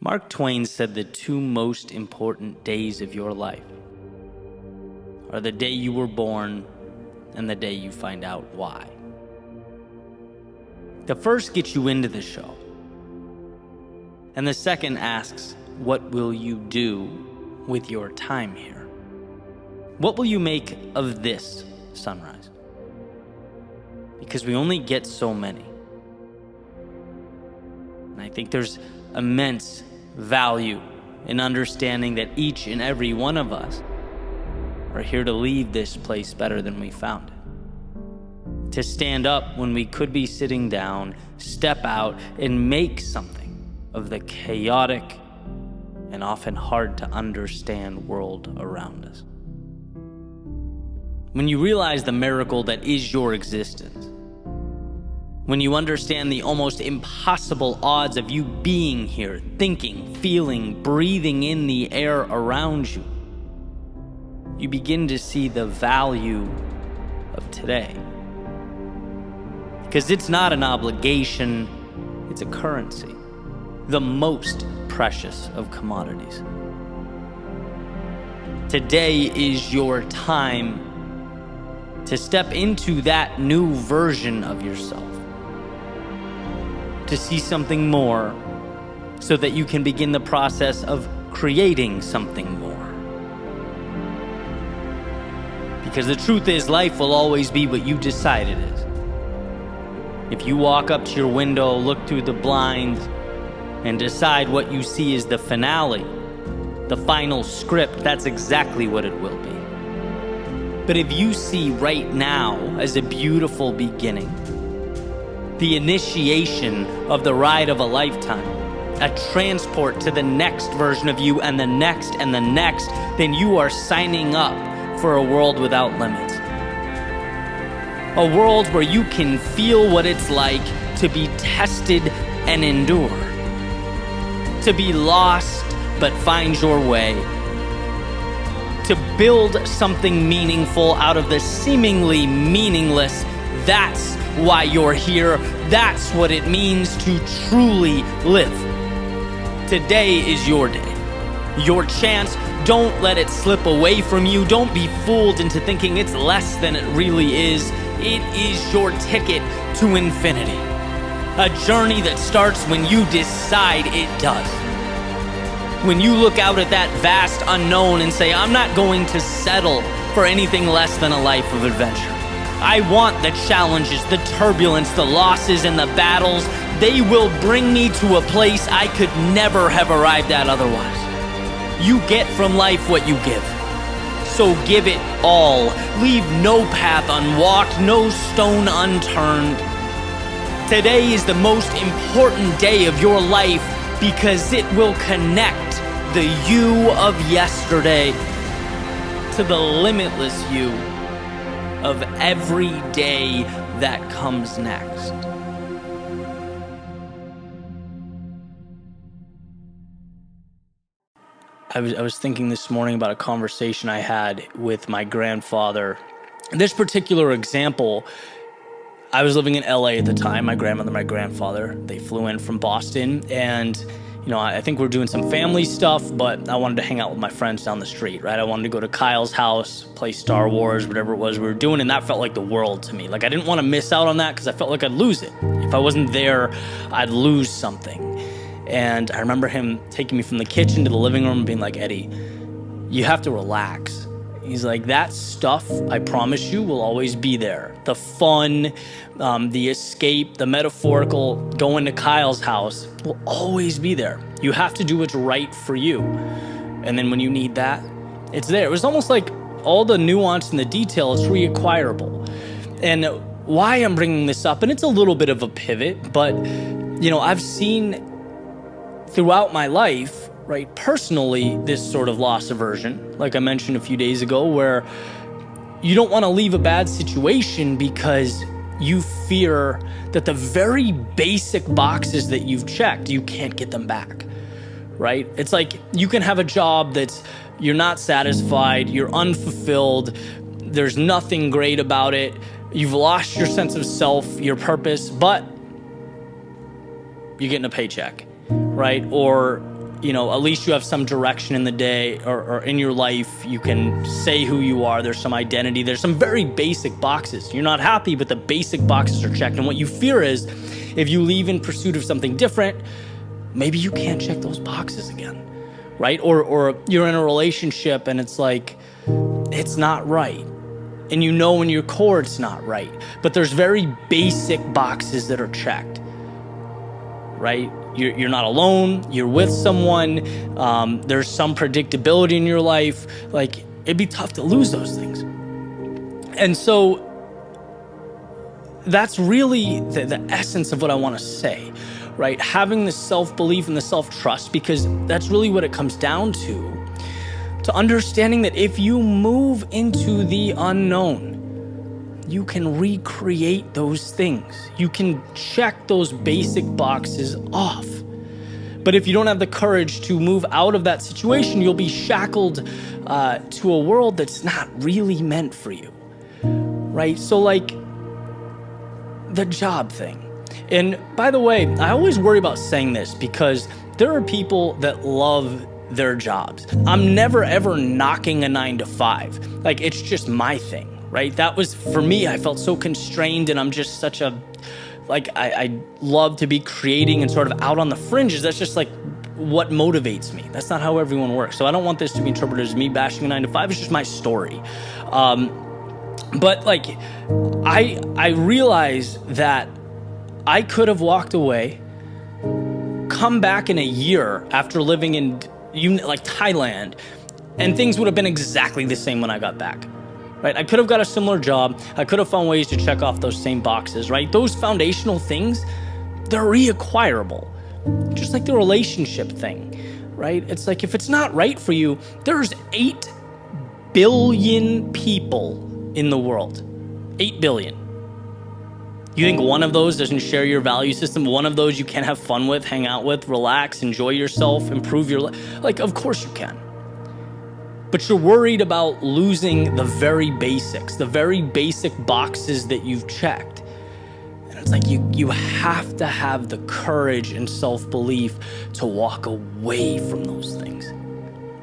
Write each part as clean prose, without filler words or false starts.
Mark Twain said the two most important days of your life are the day you were born and the day you find out why. The first gets you into the show, and the second asks, what will you do with your time here? What will you make of this sunrise? Because we only get so many. And I think there's immense value in understanding that each and every one of us are here to leave this place better than we found it. To stand up when we could be sitting down, step out, and make something of the chaotic and often hard to understand world around us. When you realize the miracle that is your existence, when you understand the almost impossible odds of you being here, thinking, feeling, breathing in the air around you, you begin to see the value of today. Because it's not an obligation, it's a currency, the most precious of commodities. Today is your time to step into that new version of yourself, to see something more so that you can begin the process of creating something more. Because the truth is, life will always be what you decide it is. If you walk up to your window, look through the blinds, and decide what you see is the finale, the final script, that's exactly what it will be. But if you see right now as a beautiful beginning, the initiation of the ride of a lifetime, a transport to the next version of you and the next, then you are signing up for a world without limits. A world where you can feel what it's like to be tested and endure. To be lost but find your way. To build something meaningful out of the seemingly meaningless. That's why you're here. That's what it means to truly live. Today is your day. Your chance. Don't let it slip away from you. Don't be fooled into thinking it's less than it really is. It is your ticket to infinity. A journey that starts when you decide it does. When you look out at that vast unknown and say, I'm not going to settle for anything less than a life of adventure. I want the challenges, the turbulence, the losses, and the battles. They will bring me to a place I could never have arrived at otherwise. You get from life what you give. So give it all. Leave no path unwalked, no stone unturned. Today is the most important day of your life because it will connect the you of yesterday to the limitless you of every day that comes next. I was thinking this morning about a conversation I had with my grandfather. In this particular example, I was living in LA at the time. My grandmother, my grandfather, they flew in from Boston, and I think we're doing some family stuff, but I wanted to hang out with my friends down the street, right? I wanted to go to Kyle's house, play Star Wars, whatever it was we were doing, and that felt like the world to me. Like, I didn't want to miss out on that because I felt like I'd lose it. If I wasn't there, I'd lose something. And I remember him taking me from the kitchen to the living room and being like, Eddie, you have to relax. He's like, that stuff, I promise you, will always be there. The fun, the escape, the metaphorical, going to Kyle's house will always be there. You have to do what's right for you. And then when you need that, it's there. It was almost like all the nuance and the detail is reacquirable. And why I'm bringing this up, and it's a little bit of a pivot, but I've seen throughout my life, right, personally, this sort of loss aversion, like I mentioned a few days ago, where you don't want to leave a bad situation because you fear that the very basic boxes that you've checked, you can't get them back, right? It's like you can have a job that's you're not satisfied, you're unfulfilled, there's nothing great about it, you've lost your sense of self, your purpose, but you're getting a paycheck, right? Or at least you have some direction in the day or in your life. You can say who you are. There's some identity. There's some very basic boxes. You're not happy, but the basic boxes are checked. And what you fear is if you leave in pursuit of something different, maybe you can't check those boxes again, right? Or you're in a relationship and it's like, it's not right. And you know in your core it's not right. But there's very basic boxes that are checked, right? You're not alone. You're with someone. There's some predictability in your life. Like, it'd be tough to lose those things. And so that's really the essence of what I want to say, right? Having the self-belief and the self-trust, because that's really what it comes down to understanding that if you move into the unknown, you can recreate those things. You can check those basic boxes off. But if you don't have the courage to move out of that situation, you'll be shackled to a world that's not really meant for you, right? So like the job thing. And by the way, I always worry about saying this because there are people that love their jobs. I'm never ever knocking a 9-to-5. Like, it's just my thing. Right? That was, for me, I felt so constrained, and I'm just such a, like, I love to be creating and sort of out on the fringes. That's just like what motivates me. That's not how everyone works. So I don't want this to be interpreted as me bashing a 9-to-5. It's just my story. But like, I realize that I could have walked away, come back in a year after living in like Thailand, and things would have been exactly the same when I got back. Right? I could have got a similar job. I could have found ways to check off those same boxes, right? Those foundational things, they're reacquirable. Just like the relationship thing, right? It's like, if it's not right for you, there's 8 billion people in the world. 8 billion. You think one of those doesn't share your value system? One of those you can have fun with, hang out with, relax, enjoy yourself, improve your life? Like, of course you can. But you're worried about losing the very basics, the very basic boxes that you've checked. And it's like you have to have the courage and self-belief to walk away from those things.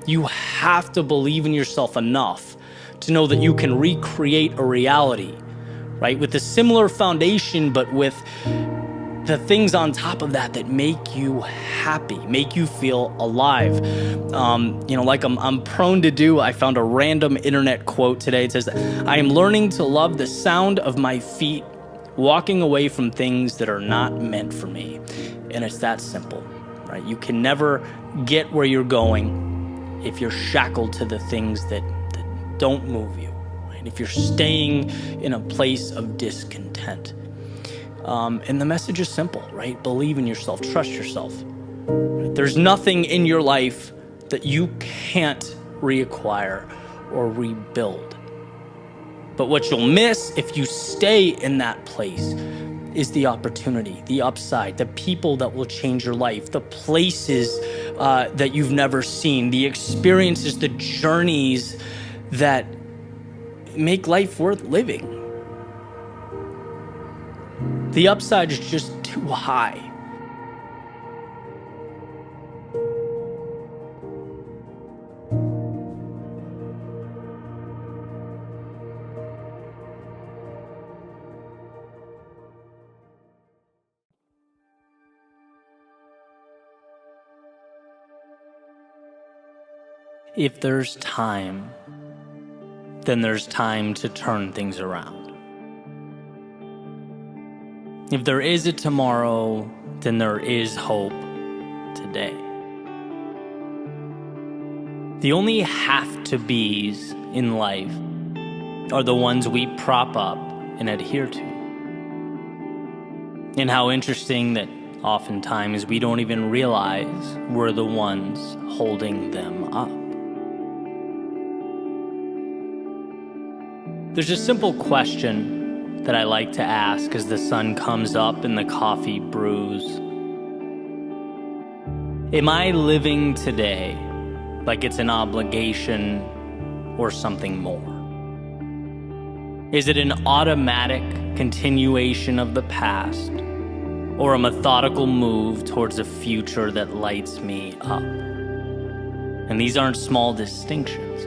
You have to believe in yourself enough to know that you can recreate a reality, right? With a similar foundation, but with the things on top of that that make you happy, make you feel alive. Like I'm prone to do, I found a random internet quote today. It says, "I am learning to love the sound of my feet walking away from things that are not meant for me." And it's that simple, right? You can never get where you're going if you're shackled to the things that don't move you, right? If you're staying in a place of discontent. And the message is simple, right? Believe in yourself, trust yourself. There's nothing in your life that you can't reacquire or rebuild. But what you'll miss if you stay in that place is the opportunity, the upside, the people that will change your life, the places that you've never seen, the experiences, the journeys that make life worth living. The upside is just too high. If there's time, then there's time to turn things around. If there is a tomorrow, then there is hope today. The only have-to-be's in life are the ones we prop up and adhere to. And how interesting that oftentimes we don't even realize we're the ones holding them up. There's a simple question that I like to ask as the sun comes up and the coffee brews. Am I living today like it's an obligation or something more? Is it an automatic continuation of the past, or a methodical move towards a future that lights me up. And these aren't small distinctions,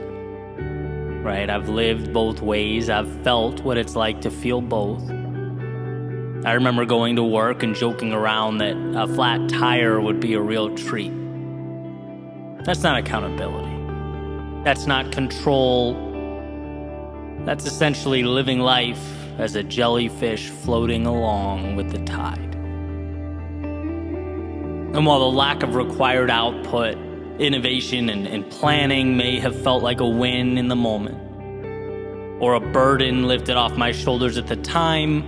right? I've lived both ways. I've felt what it's like to feel both. I remember going to work and joking around that a flat tire would be a real treat. That's not accountability. That's not control. That's essentially living life as a jellyfish floating along with the tide. And while the lack of required output, innovation, and planning may have felt like a win in the moment, or a burden lifted off my shoulders at the time,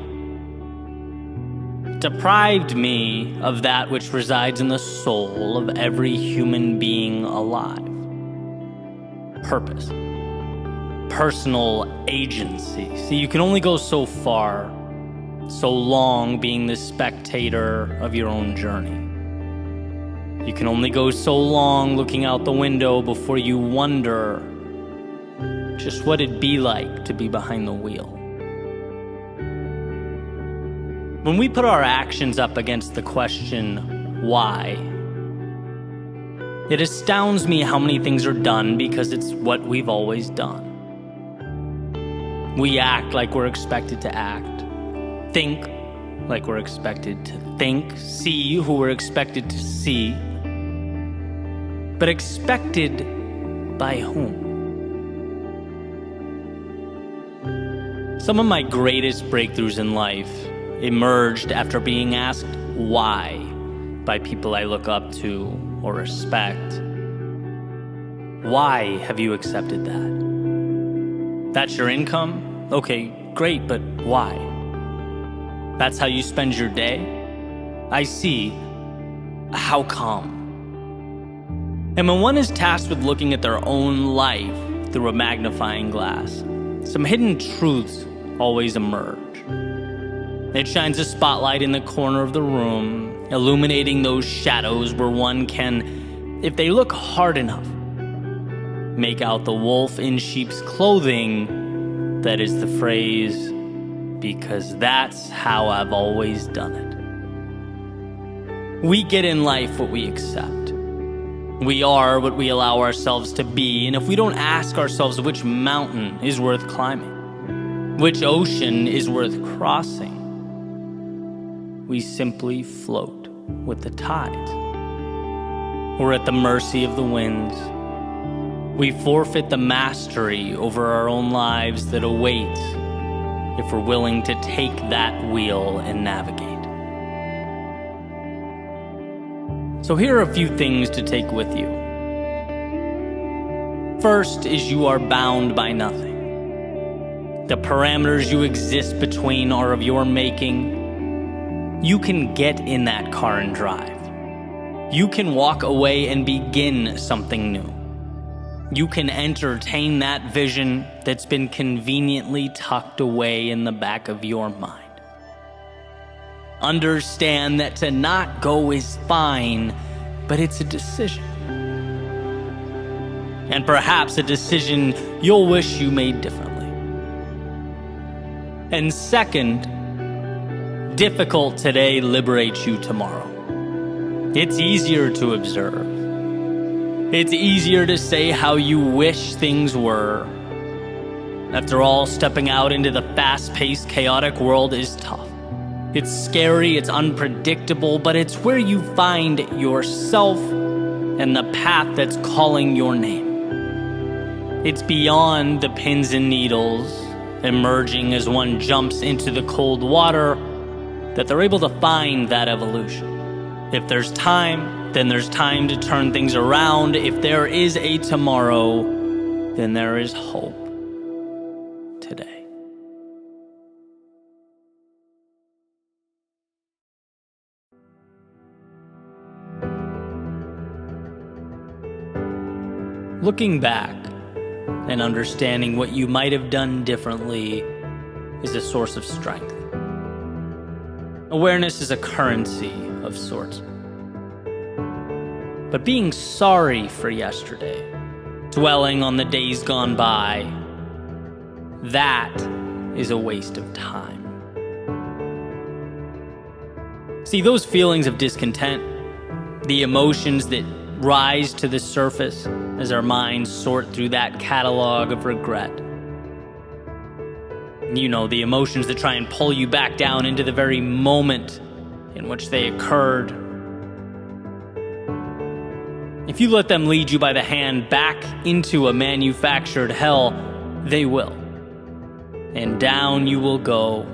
it deprived me of that which resides in the soul of every human being alive. Purpose. Personal agency. See, you can only go so far, so long being the spectator of your own journey. You can only go so long looking out the window before you wonder just what it'd be like to be behind the wheel. When we put our actions up against the question, why? It astounds me how many things are done because it's what we've always done. We act like we're expected to act, think like we're expected to think, see who we're expected to see, but expected by whom? Some of my greatest breakthroughs in life emerged after being asked why by people I look up to or respect. Why have you accepted that? That's your income? Okay, great, but why? That's how you spend your day? I see. How come? And when one is tasked with looking at their own life through a magnifying glass, some hidden truths always emerge. It shines a spotlight in the corner of the room, illuminating those shadows where one can, if they look hard enough, make out the wolf in sheep's clothing that is the phrase, because that's how I've always done it. We get in life what we accept. We are what we allow ourselves to be, and if we don't ask ourselves which mountain is worth climbing, which ocean is worth crossing, we simply float with the tides. We're at the mercy of the winds. We forfeit the mastery over our own lives that awaits if we're willing to take that wheel and navigate. So here are a few things to take with you. First is you are bound by nothing. The parameters you exist between are of your making. You can get in that car and drive. You can walk away and begin something new. You can entertain that vision that's been conveniently tucked away in the back of your mind. Understand that to not go is fine, but it's a decision. And perhaps a decision you'll wish you made differently. And second, difficult today liberates you tomorrow. It's easier to observe. It's easier to say how you wish things were. After all, stepping out into the fast-paced, chaotic world is tough. It's scary, it's unpredictable, but it's where you find yourself and the path that's calling your name. It's beyond the pins and needles, emerging as one jumps into the cold water, that they're able to find that evolution. If there's time, then there's time to turn things around. If there is a tomorrow, then there is hope today. Looking back and understanding what you might have done differently is a source of strength. Awareness is a currency of sorts. But being sorry for yesterday, dwelling on the days gone by, that is a waste of time. See, those feelings of discontent, the emotions that rise to the surface as our minds sort through that catalog of regret. The emotions that try and pull you back down into the very moment in which they occurred. If you let them lead you by the hand back into a manufactured hell, they will. And down you will go,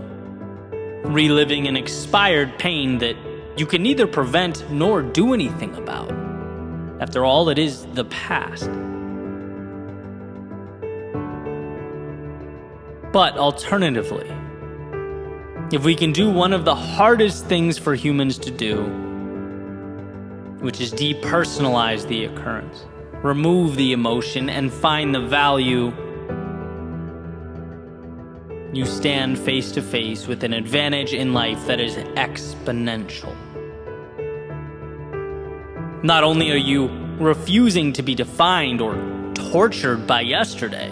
reliving an expired pain that you can neither prevent nor do anything about. After all, it is the past. But alternatively, if we can do one of the hardest things for humans to do, which is depersonalize the occurrence, remove the emotion, and find the value, you stand face to face with an advantage in life that is exponential. Not only are you refusing to be defined or tortured by yesterday,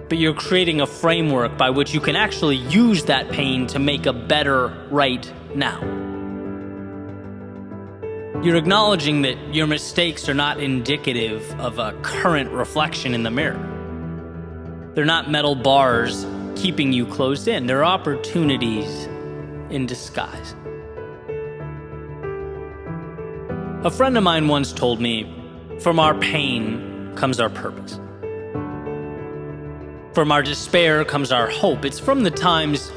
but you're creating a framework by which you can actually use that pain to make a better right now. You're acknowledging that your mistakes are not indicative of a current reflection in the mirror. They're not metal bars keeping you closed in. They're opportunities in disguise. A friend of mine once told me, from our pain comes our purpose. From our despair comes our hope. It's from the times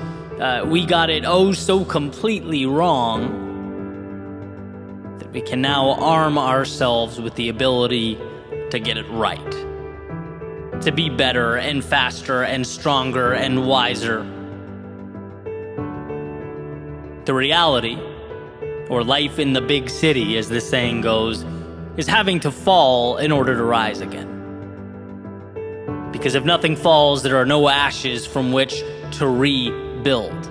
we got it oh so completely wrong that we can now arm ourselves with the ability to get it right. To be better and faster and stronger and wiser. The reality, or life in the big city, as the saying goes, is having to fall in order to rise again. Because if nothing falls, there are no ashes from which to rebuild.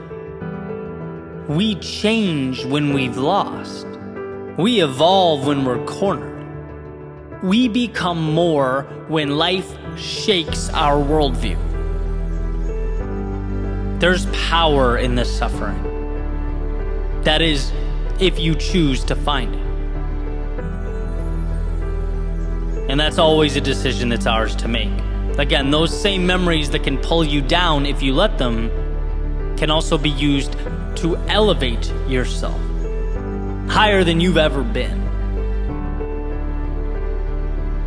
We change when we've lost. We evolve when we're cornered. We become more when life shakes our worldview. There's power in this suffering. That is, if you choose to find it. And that's always a decision that's ours to make. Again, those same memories that can pull you down if you let them can also be used to elevate yourself higher than you've ever been.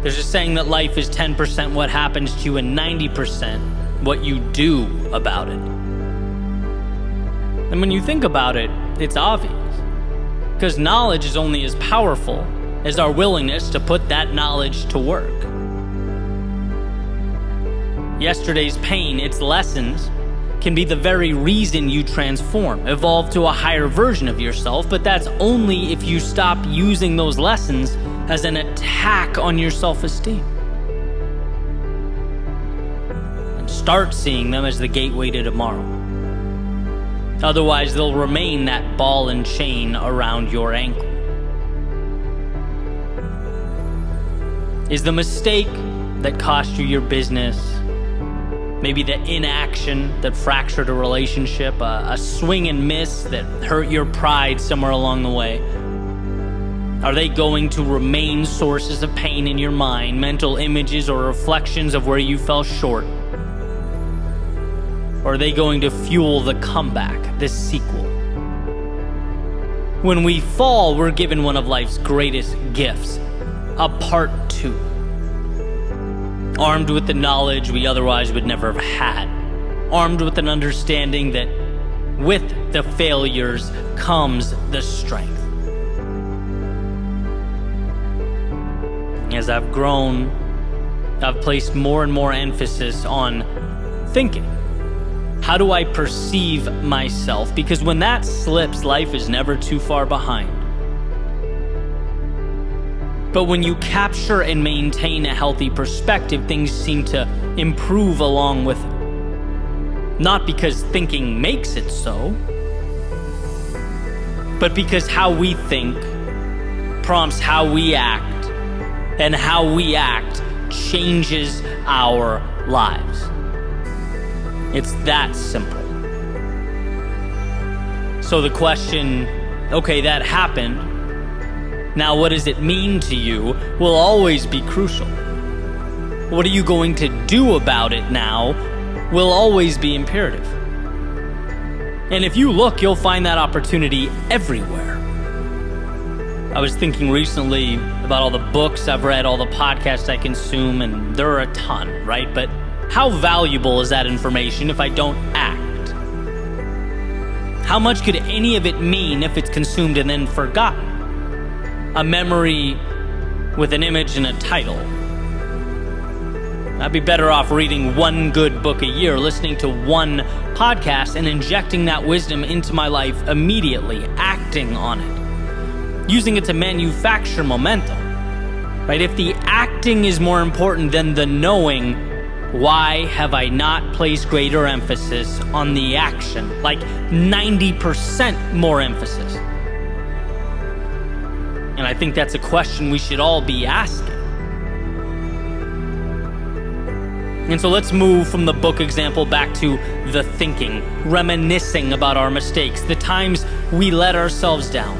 There's a saying that life is 10% what happens to you and 90% what you do about it. And when you think about it, it's obvious. Because knowledge is only as powerful as our willingness to put that knowledge to work. Yesterday's pain, its lessons, can be the very reason you transform, evolve to a higher version of yourself, but that's only if you stop using those lessons as an attack on your self-esteem. And start seeing them as the gateway to tomorrow. Otherwise, they'll remain that ball and chain around your ankle. Is the mistake that cost you your business, maybe the inaction that fractured a relationship, a swing and miss that hurt your pride somewhere along the way, are they going to remain sources of pain in your mind, mental images or reflections of where you fell short? Or are they going to fuel the comeback, this sequel? When we fall, we're given one of life's greatest gifts, a part 2. Armed with the knowledge we otherwise would never have had. Armed with an understanding that with the failures comes the strength. As I've grown, I've placed more and more emphasis on thinking. How do I perceive myself? Because when that slips, life is never too far behind. But when you capture and maintain a healthy perspective, things seem to improve along with it. Not because thinking makes it so, but because how we think prompts how we act, and how we act changes our lives. It's that simple. So the question, okay, that happened. Now what does it mean to you will always be crucial. What are you going to do about it now will always be imperative. And if you look, you'll find that opportunity everywhere. I was thinking recently about all the books I've read, all the podcasts I consume, and there are a ton, right? But how valuable is that information if I don't act? How much could any of it mean if it's consumed and then forgotten? A memory with an image and a title. I'd be better off reading one good book a year, listening to one podcast, and injecting that wisdom into my life immediately, acting on it, using it to manufacture momentum. Right? If the acting is more important than the knowing, why have I not placed greater emphasis on the action? Like 90% more emphasis. And I think that's a question we should all be asking. And so let's move from the book example back to the thinking, reminiscing about our mistakes, the times we let ourselves down.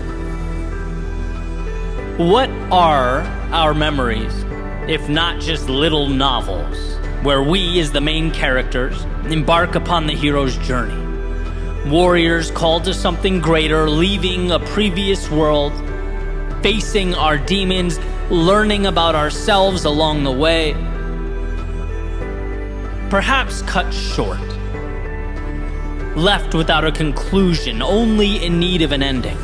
What are our memories, if not just little novels, where we, as the main characters, embark upon the hero's journey? Warriors called to something greater, leaving a previous world, facing our demons, learning about ourselves along the way. Perhaps cut short, left without a conclusion, only in need of an ending.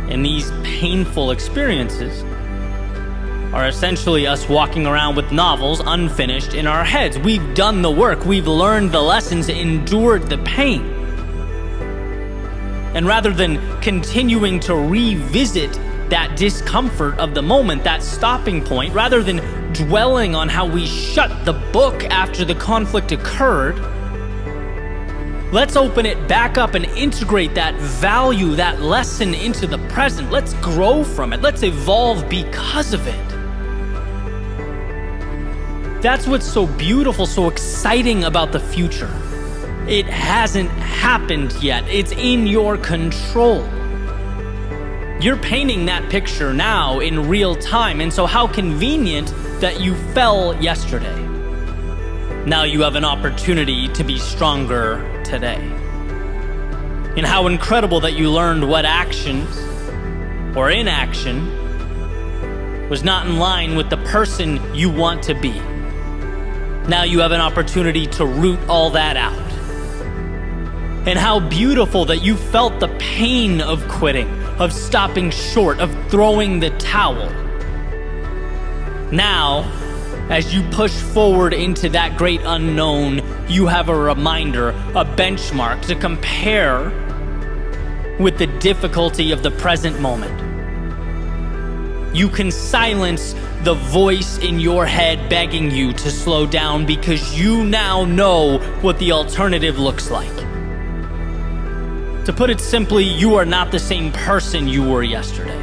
And these painful experiences are essentially us walking around with novels unfinished in our heads. We've done the work, we've learned the lessons, endured the pain. And rather than continuing to revisit that discomfort of the moment, that stopping point, rather than dwelling on how we shut the book after the conflict occurred, let's open it back up and integrate that value, that lesson into the present. Let's grow from it. Let's evolve because of it. That's what's so beautiful, so exciting about the future. It hasn't happened yet. It's in your control. You're painting that picture now in real time, and so how convenient that you fell yesterday. Now you have an opportunity to be stronger today. And how incredible that you learned what actions or inaction was not in line with the person you want to be. Now you have an opportunity to root all that out. And how beautiful that you felt the pain of quitting, of stopping short, of throwing the towel. Now, as you push forward into that great unknown, you have a reminder, a benchmark to compare with the difficulty of the present moment. You can silence the voice in your head begging you to slow down because you now know what the alternative looks like. To put it simply, you are not the same person you were yesterday.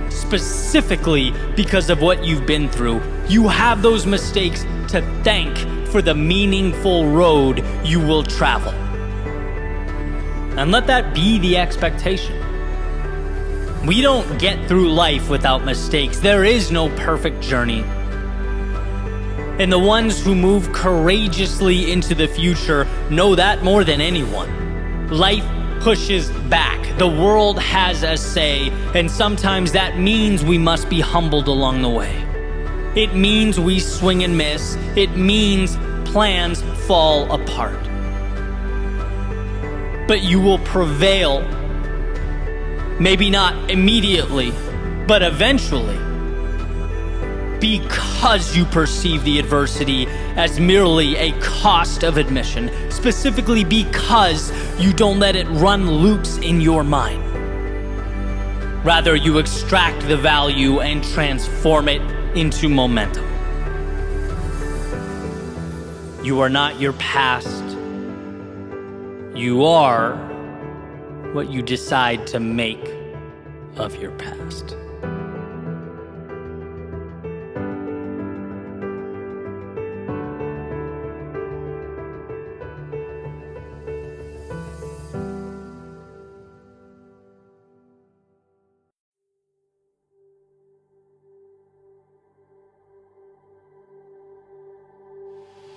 Specifically because of what you've been through, you have those mistakes to thank for the meaningful road you will travel. And let that be the expectation. We don't get through life without mistakes. There is no perfect journey. And the ones who move courageously into the future know that more than anyone. Life pushes back. The world has a say, and sometimes that means we must be humbled along the way. It means we swing and miss. It means plans fall apart. But you will prevail. Maybe not immediately, but eventually. Because you perceive the adversity as merely a cost of admission, specifically because you don't let it run loops in your mind. Rather, you extract the value and transform it into momentum. You are not your past. You are what you decide to make of your past.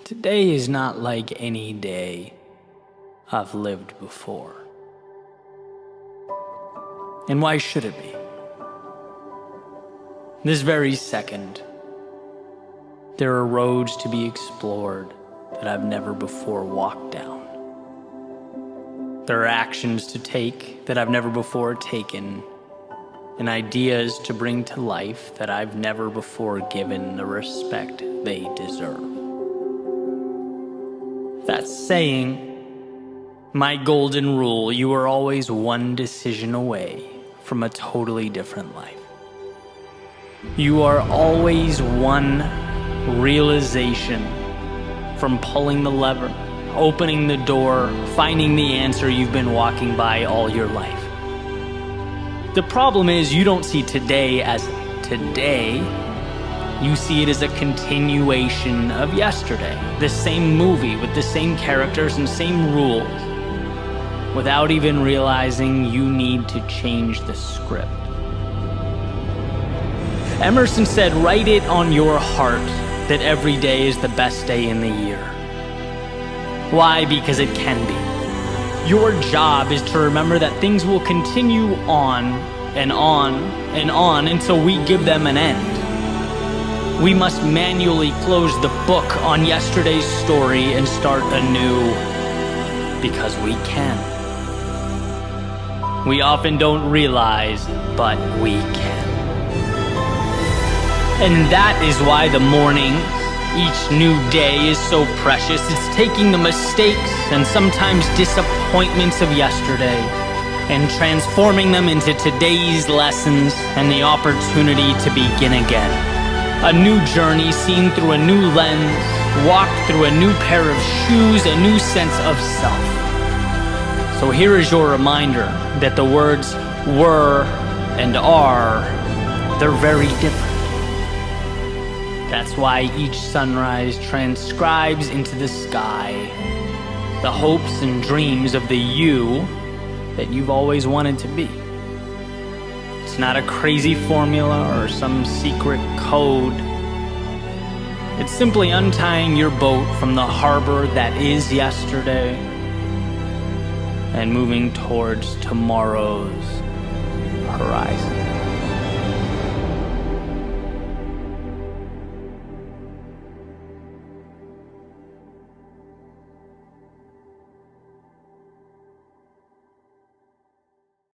Today is not like any day I've lived before. And why should it be? This very second, there are roads to be explored that I've never before walked down. There are actions to take that I've never before taken, and ideas to bring to life that I've never before given the respect they deserve. That saying, my golden rule, you are always one decision away from a totally different life. You are always one realization from pulling the lever, opening the door, finding the answer you've been walking by all your life. The problem is you don't see today as today. You see it as a continuation of yesterday. The same movie with the same characters and same rules, without even realizing you need to change the script. Emerson said, write it on your heart that every day is the best day in the year. Why? Because it can be. Your job is to remember that things will continue on and on and on until we give them an end. We must manually close the book on yesterday's story and start anew because we can. We often don't realize, but we can. And that is why the morning, each new day is so precious. It's taking the mistakes and sometimes disappointments of yesterday and transforming them into today's lessons and the opportunity to begin again. A new journey seen through a new lens, walked through a new pair of shoes, a new sense of self. So here is your reminder that the words were and are, they're very different. That's why each sunrise transcribes into the sky the hopes and dreams of the you that you've always wanted to be. It's not a crazy formula or some secret code. It's simply untying your boat from the harbor that is yesterday and moving towards tomorrow's horizon.